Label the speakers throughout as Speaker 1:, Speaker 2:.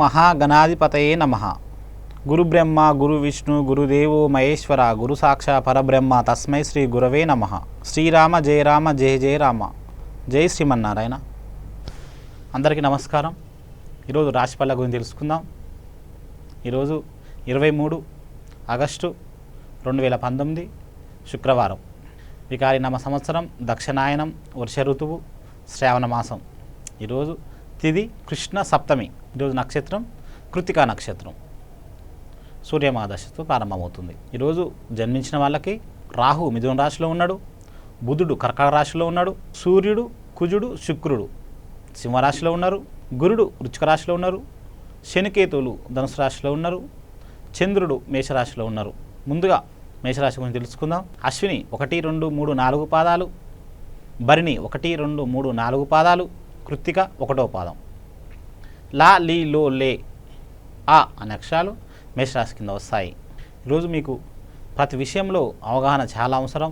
Speaker 1: మహాగణాధిపతయే నమః. గురుబ్రహ్మ గురు విష్ణు గురుదేవో మహేశ్వర గురు సాక్షా పరబ్రహ్మ తస్మై శ్రీ గురవే నమః. శ్రీరామ జయ రామ జయ జయ రామ. జై శ్రీమన్నారాయణ. అందరికీ నమస్కారం. ఈరోజు రాశిఫల గురించి తెలుసుకుందాం. ఈరోజు 23 ఆగస్టు 2019 శుక్రవారం. వికారి నామ సంవత్సరం దక్షిణాయనం వర్ష ఋతువు శ్రావణ మాసం. ఈరోజు తిథి కృష్ణ సప్తమి. ఈరోజు నక్షత్రం కృతికా నక్షత్రం. సూర్యమహాదశతో ప్రారంభమవుతుంది. ఈరోజు జన్మించిన వాళ్ళకి రాహు మిథున రాశిలో ఉన్నాడు, బుధుడు కర్కాటక రాశిలో ఉన్నాడు, సూర్యుడు కుజుడు శుక్రుడు సింహరాశిలో ఉన్నారు, గురుడు వృశ్చిక రాశిలో ఉన్నారు, శనికేతువులు ధనుసు రాశిలో ఉన్నారు, చంద్రుడు మేషరాశిలో ఉన్నారు. ముందుగా మేషరాశి గురించి తెలుసుకుందాం. అశ్విని 1, 2, 3, 4 పాదాలు, భరిణి 1, 2, 3, 4 పాదాలు, కృత్తిక 1వ పాదం. లా లీ లో లే ఆ అనే అక్షరాలు మేషరాశి కింద వస్తాయి. ఈరోజు మీకు ప్రతి విషయంలో అవగాహన చాలా అవసరం.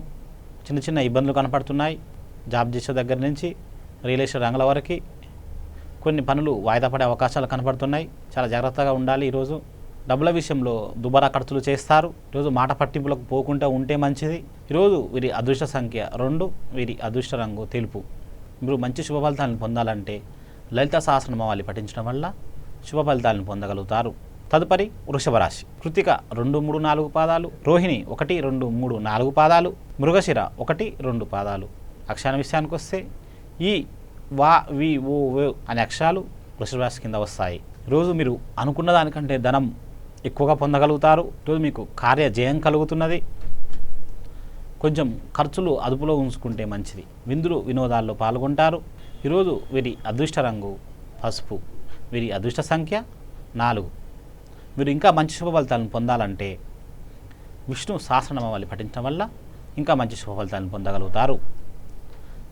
Speaker 1: చిన్న చిన్న ఇబ్బందులు కనపడుతున్నాయి. జాబ్ చేసే దగ్గర నుంచి రియల్ ఎస్టేట్ రంగాల వరకు కొన్ని పనులు వాయిదా పడే అవకాశాలు కనపడుతున్నాయి. చాలా జాగ్రత్తగా ఉండాలి. ఈరోజు డబ్బుల విషయంలో దుబారా ఖర్చులు చేస్తారు. ఈరోజు మాట పట్టింపులకు పోకుండా ఉంటే మంచిది. ఈరోజు వీరి అదృష్ట సంఖ్య 2, వీరి అదృష్ట రంగు తెలుపు. మీరు మంచి శుభ ఫలితాలను పొందాలంటే లలిత సహస్రనామావళి పఠించడం వల్ల శుభ ఫలితాలను పొందగలుగుతారు. తదుపరి వృషభ రాశి. కృతిక 2, 3, 4 పాదాలు, రోహిణి 1, 2, 3, 4 పాదాలు, మృగశిర 1, 2 పాదాలు. అక్షరాల విషయానికి వస్తే ఈ వా వి ఓ వే అనే అక్షరాలు వృషభ రాశి కింద వస్తాయి. ఈరోజు మీరు అనుకున్న దానికంటే ధనం ఎక్కువగా పొందగలుగుతారు. ఈరోజు మీకు కార్యజయం కలుగుతున్నది. కొంచెం ఖర్చులు అదుపులో ఉంచుకుంటే మంచిది. విందులు వినోదాల్లో పాల్గొంటారు. ఈరోజు వీరి అదృష్ట రంగు పసుపు, వీరి అదృష్ట సంఖ్య 4. మీరు ఇంకా మంచి శుభ ఫలితాలను పొందాలంటే విష్ణు సహస్రనామావళి పఠించడం వల్ల ఇంకా మంచి శుభ ఫలితాలను పొందగలుగుతారు.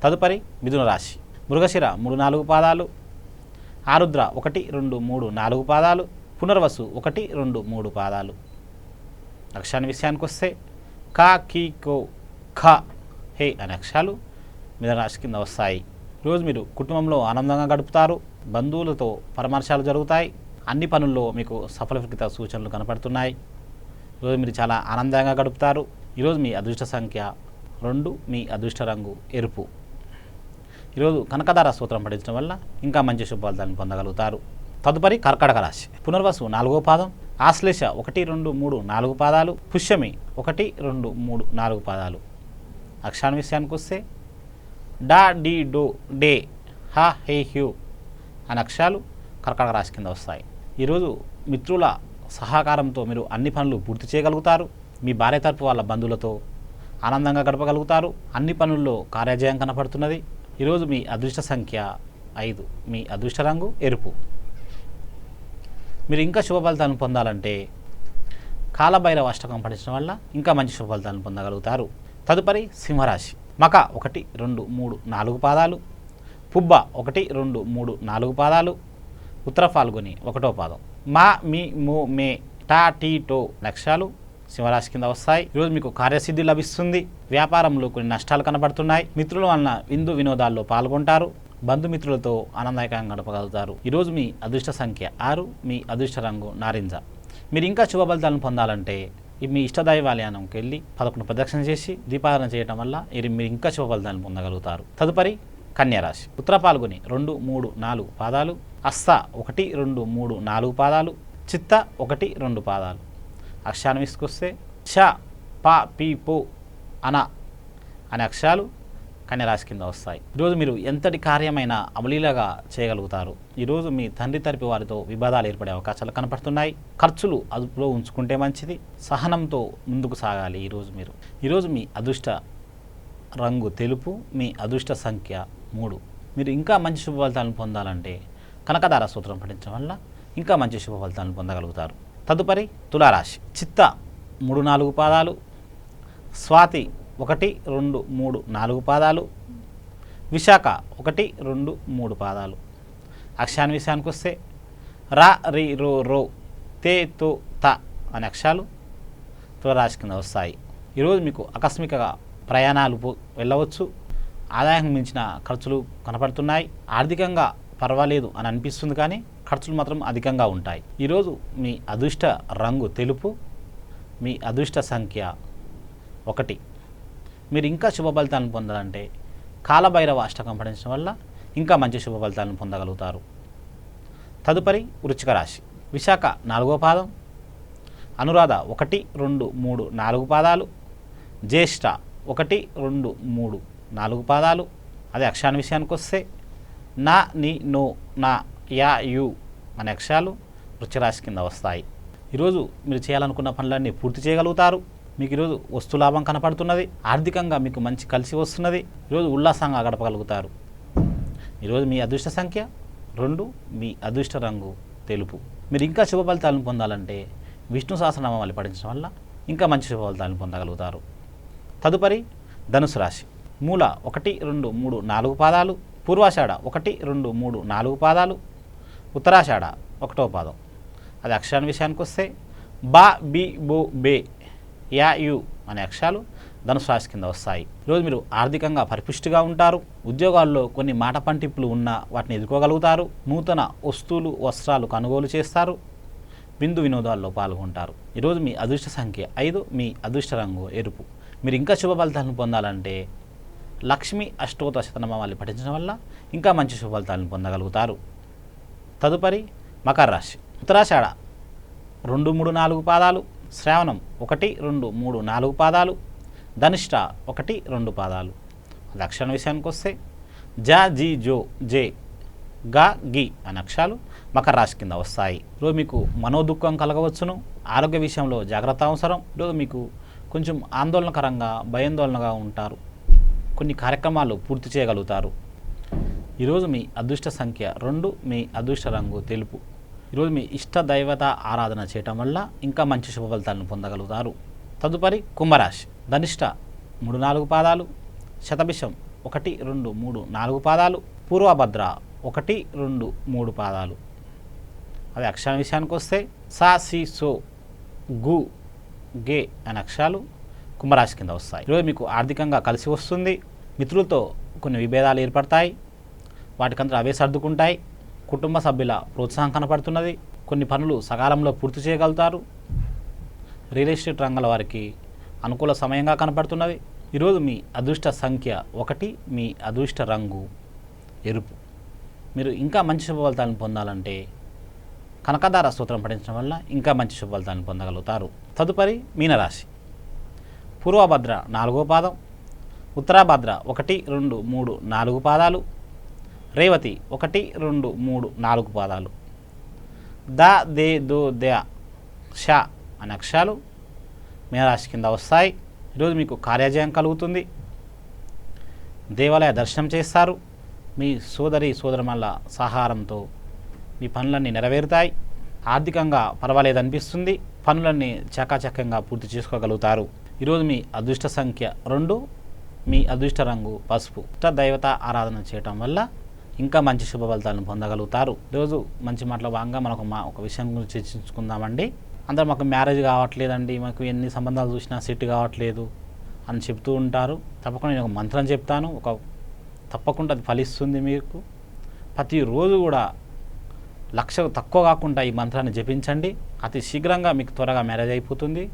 Speaker 1: తదుపరి మిథున రాశి. మృగశిర 3, 4 పాదాలు, ఆరుద్ర 1, 2, 3, 4 పాదాలు, పునర్వసు 1, 2, 3 పాదాలు. అక్షరాల విషయానికి వస్తే కా కీ కో ఖ హే అనే అక్షరాలు మిథున రాశి కింద వస్తాయి. ఈరోజు మీరు కుటుంబంలో ఆనందంగా గడుపుతారు. బంధువులతో పరామర్శాలు జరుగుతాయి. అన్ని పనుల్లో మీకు సఫలీకృత సూచనలు కనపడుతున్నాయి. ఈరోజు మీరు చాలా ఆనందంగా గడుపుతారు. ఈరోజు మీ అదృష్ట సంఖ్య 2, మీ అదృష్ట రంగు ఎరుపు. ఈరోజు కనకదార స్తోత్రం పఠించడం వల్ల ఇంకా మంచి శుభ ఫలితాలను పొందగలుగుతారు. తదుపరి కర్కాటక రాశి. పునర్వసు 4వ పాదం, ఆశ్లేష 1, 2, 3, 4 పాదాలు, పుష్యమి 1, 2, 3, 4 పాదాలు. అక్షరాల విషయానికి వస్తే డా డి డో డే హా హే హ్యూ అనే అక్షరాలు కర్కాటక రాశి కింద వస్తాయి. ఈరోజు మిత్రుల సహకారంతో మీరు అన్ని పనులు పూర్తి చేయగలుగుతారు. మీ భార్య తరపు వాళ్ళ బంధువులతో ఆనందంగా గడపగలుగుతారు. అన్ని పనుల్లో కార్యజయం కనపడుతున్నది. ఈరోజు మీ అదృష్ట సంఖ్య 5, మీ అదృష్ట రంగు ఎరుపు. మీరు ఇంకా శుభ ఫలితాలను పొందాలంటే కాలభైరవ అష్టకం పఠించడం వల్ల ఇంకా మంచి శుభ ఫలితాలను పొందగలుగుతారు. తదుపరి సింహరాశి. మక 1, 2, 3, 4 పాదాలు, పుబ్బ 1, 2, 3, 4 పాదాలు, ఉత్తర ఫాల్గుని 1వ పాదం. మా మీ మో మే టా టీ టో లక్ష్యాలు సింహరాశి కింద వస్తాయి. ఈరోజు మీకు కార్యసిద్ధి లభిస్తుంది. వ్యాపారంలో కొన్ని నష్టాలు కనబడుతున్నాయి. మిత్రుల వలన విందు వినోదాల్లో పాల్గొంటారు. బంధుమిత్రులతో ఆనందదాయకంగా గడపగలుగుతారు. ఈరోజు మీ అదృష్ట సంఖ్య 6, మీ అదృష్ట రంగు నారింజ. మీరు ఇంకా శుభ ఫలితాలను పొందాలంటే మీ ఇష్టదైవాలయానికి వెళ్ళి 11 ప్రదక్షిణ చేసి దీపారాధన చేయడం వల్ల మీరు ఇంకా శుభ ఫలితాలను పొందగలుగుతారు. తదుపరి కన్యారాశి. ఉత్తర పాల్గొని 2, 3, 4 పాదాలు, అస్స 1, 2, 3, 4 పాదాలు, చిత్త 1, 2 పాదాలు. అక్షరాన్ని తీసుకొస్తే ష ప పి పో అన అనే అక్షరాలు కన్యారాశి కింద వస్తాయి. ఈరోజు మీరు ఎంతటి కార్యమైనా అవలీలగా చేయగలుగుతారు. ఈరోజు మీ తండ్రి తరపు వారితో వివాదాలు ఏర్పడే అవకాశాలు కనపడుతున్నాయి. ఖర్చులు అదుపులో ఉంచుకుంటే మంచిది. సహనంతో ముందుకు సాగాలి. ఈరోజు మీ అదృష్ట రంగు తెలుపు, మీ అదృష్ట సంఖ్య 3. మీరు ఇంకా మంచి శుభ ఫలితాలను పొందాలంటే కనకదార స్తోత్రం పఠించడం వల్ల ఇంకా మంచి శుభ ఫలితాలను పొందగలుగుతారు. తదుపరి తులారాశి. చిత్త 3, 4 పాదాలు, స్వాతి 1, 2, 3, 4 పాదాలు, విశాఖ 1, 2, 3 పాదాలు. అక్షరాల విషయానికి వస్తే రా రి రో రో తే తో త అనే అక్షరాలు తులారాశి కింద వస్తాయి. ఈరోజు మీకు ఆకస్మిక ప్రయాణాలు వెళ్ళవచ్చు. ఆదాయం మించిన ఖర్చులు కనపడుతున్నాయి. ఆర్థికంగా పర్వాలేదు అని అనిపిస్తుంది, కానీ ఖర్చులు మాత్రం అధికంగా ఉంటాయి. ఈరోజు మీ అదృష్ట రంగు తెలుపు, మీ అదృష్ట సంఖ్య 1. మీరు ఇంకా శుభ ఫలితాలను పొందాలంటే కాలభైరవ అష్టకం పఠించడం వల్ల ఇంకా మంచి శుభ ఫలితాలను పొందగలుగుతారు. తదుపరి వృశ్చిక రాశి. విశాఖ 4వ పాదం, అనురాధ 1, 2, 3, 4 పాదాలు, జ్యేష్ఠ 1, 2, 3, 4 పాదాలు. అదే అక్షరాల విషయానికి వస్తే నా, ని, నో, నా, యా, యు అనే అక్షరాలు వృశ్చిక రాశి కింద వస్తాయి. ఈరోజు మీరు చేయాలనుకున్న పనులన్నీ పూర్తి చేయగలుగుతారు. మీకు ఈరోజు వస్తు లాభం కనపడుతున్నది. ఆర్థికంగా మీకు మంచి కలిసి వస్తున్నది. ఈరోజు ఉల్లాసంగా గడపగలుగుతారు. ఈరోజు మీ అదృష్ట సంఖ్య 2, మీ అదృష్ట రంగు తెలుపు. మీరు ఇంకా శుభ ఫలితాలను పొందాలంటే విష్ణు సహస్రనామాలు పఠించడం వల్ల ఇంకా మంచి శుభ ఫలితాలను పొందగలుగుతారు. తదుపరి ధనుసు రాశి. మూల 1, 2, 3, 4 పాదాలు, పూర్వాషాఢ 1, 2, 3, 4 పాదాలు, ఉత్తరాషాఢ 1వ పాదం. అది అక్షరాల విషయానికి వస్తే బా, బి, బో, బే, యా, యు అనే అక్షరాలు ధనుసు రాశి కింద వస్తాయి. ఈరోజు మీరు ఆర్థికంగా పరిపుష్టిగా ఉంటారు. ఉద్యోగాల్లో కొన్ని మాట పంటిప్పులు ఉన్నా వాటిని ఎదుర్కోగలుగుతారు. నూతన వస్తువులు, వస్త్రాలు కొనుగోలు చేస్తారు. విందు వినోదాల్లో పాల్గొంటారు. ఈరోజు మీ అదృష్ట సంఖ్య 5, మీ అదృష్ట రంగు ఎరుపు. మీరు ఇంకా శుభ ఫలితాలను పొందాలంటే లక్ష్మీ అష్టోత్తర శతనామావళి పఠించడం వల్ల ఇంకా మంచి శుభ ఫలితాలను పొందగలుగుతారు. తదుపరి మకర రాశి. ఉత్తరాషాఢ 2, 3, 4 పాదాలు, శ్రావణం 1, 2, 3, 4 పాదాలు, ధనిష్ట 1, 2 పాదాలు. అది అక్షరం విషయానికి వస్తే జా, జీ, జో, జే, గా, గి అనే అక్షరాలు మకర రాశి కింద వస్తాయి. ఈరోజు మీకు మనోదుఖం కలగవచ్చును. ఆరోగ్య విషయంలో జాగ్రత్త అవసరం. ఈరోజు మీకు కొంచెం ఆందోళనకరంగా, భయాందోళనగా ఉంటారు. కొన్ని కార్యక్రమాలు పూర్తి చేయగలుగుతారు. ఈరోజు మీ అదృష్ట సంఖ్య 2, మీ అదృష్ట రంగు తెలుపు. ఈరోజు మీ ఇష్ట దైవత ఆరాధన చేయటం వల్ల ఇంకా మంచి శుభ ఫలితాలను పొందగలుగుతారు. తదుపరి కుంభరాశి. ధనిష్ట 3, 4 పాదాలు, శతభిషం 1, 2, 3, 4 పాదాలు, పూర్వభద్ర 1, 2, 3 పాదాలు. అదే అక్షరం విషయానికి వస్తే సా, సి, సో, గు, గే అనే అక్షరాలు కుంభరాశి కింద వస్తాయి. ఈరోజు మీకు ఆర్థికంగా కలిసి వస్తుంది. మిత్రులతో కొన్ని విభేదాలు ఏర్పడతాయి. వాటికంతా అవే సర్దుకుంటాయి. కుటుంబ సభ్యుల ప్రోత్సాహం కనపడుతున్నది. కొన్ని పనులు సకాలంలో పూర్తి చేయగలుగుతారు. రియల్ ఎస్టేట్ రంగాల వారికి అనుకూల సమయంగా కనపడుతున్నది. ఈరోజు మీ అదృష్ట సంఖ్య 1, మీ అదృష్ట రంగు ఎరుపు. మీరు ఇంకా మంచి శుభ ఫలితాలను పొందాలంటే కనకదార స్తోత్రం పఠించడం వల్ల ఇంకా మంచి శుభ ఫలితాలను పొందగలుగుతారు. తదుపరి మీనరాశి. పూర్వభద్ర 4వ పాదం, ఉత్తరాభద్ర 1, 2, 3, 4 పాదాలు, రేవతి 1, 2, 3, 4 పాదాలు, ద, దే, దో, ద, ష అనే అక్షరాలు మీనరాశి కింద వస్తాయి. ఈరోజు మీకు కార్యజయం కలుగుతుంది. దేవాలయ దర్శనం చేస్తారు. మీ సోదరుల సహారంతో మీ పనులన్నీ నెరవేరుతాయి. ఆర్థికంగా పర్వాలేదనిపిస్తుంది. పనులన్నీ చకాచకంగా పూర్తి చేసుకోగలుగుతారు. ఈరోజు మీ అదృష్ట సంఖ్య 2, మీ అదృష్ట రంగు పసుపు. ఇష్ట దైవత ఆరాధన చేయటం వల్ల ఇంకా మంచి శుభ ఫలితాలను పొందగలుగుతారు. ఈరోజు మంచి మాటల భాగంగా మనకు ఒక విషయం గురించి చర్చించుకుందామండి. అందరూ మాకు మ్యారేజ్ కావట్లేదండి, మాకు ఎన్ని సంబంధాలు చూసినా సెట్ కావట్లేదు అని చెప్తూ ఉంటారు. తప్పకుండా నేను ఒక మంత్రం చెప్తాను. తప్పకుండా అది ఫలిస్తుంది. మీకు ప్రతిరోజు కూడా 1,00,000 తక్కువ కాకుండా ఈ మంత్రాన్ని జపించండి. అతి శీఘ్రంగా మీకు త్వరగా మ్యారేజ్ అయిపోతుంది.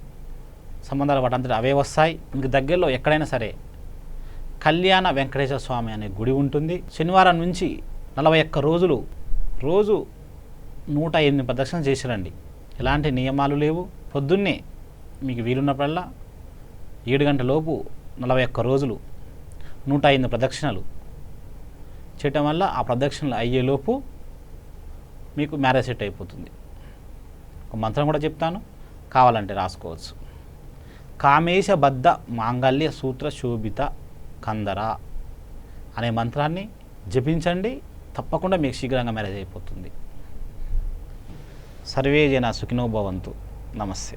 Speaker 1: సంబంధాలు వాటంతటి అవే వస్తాయి. మీకు దగ్గరలో ఎక్కడైనా సరే కళ్యాణ వెంకటేశ్వర స్వామి అనే గుడి ఉంటుంది. శనివారం నుంచి 41 రోజులు రోజు 108 ప్రదక్షిణలు చేసిరండి. ఎలాంటి నియమాలు లేవు. పొద్దున్నే మీకు వీలున్నప్పుడల్లా 7 గంటలలోపు 41 రోజులు 105 ప్రదక్షిణలు చేయటం వల్ల ఆ ప్రదక్షిణలు అయ్యేలోపు మీకు మ్యారేజ్ సెట్ అయిపోతుంది. ఒక మంత్రం కూడా చెప్తాను, కావాలంటే రాసుకోవచ్చు. కామేశ బద్ధ మాంగళ్య సూత్ర శోభిత కందర అనే మంత్రాన్ని జపించండి. తప్పకుండా మీకు శీఘ్రంగా మ్యారేజ్ అయిపోతుంది. సర్వే జన సుఖినో భవంతు. నమస్తే.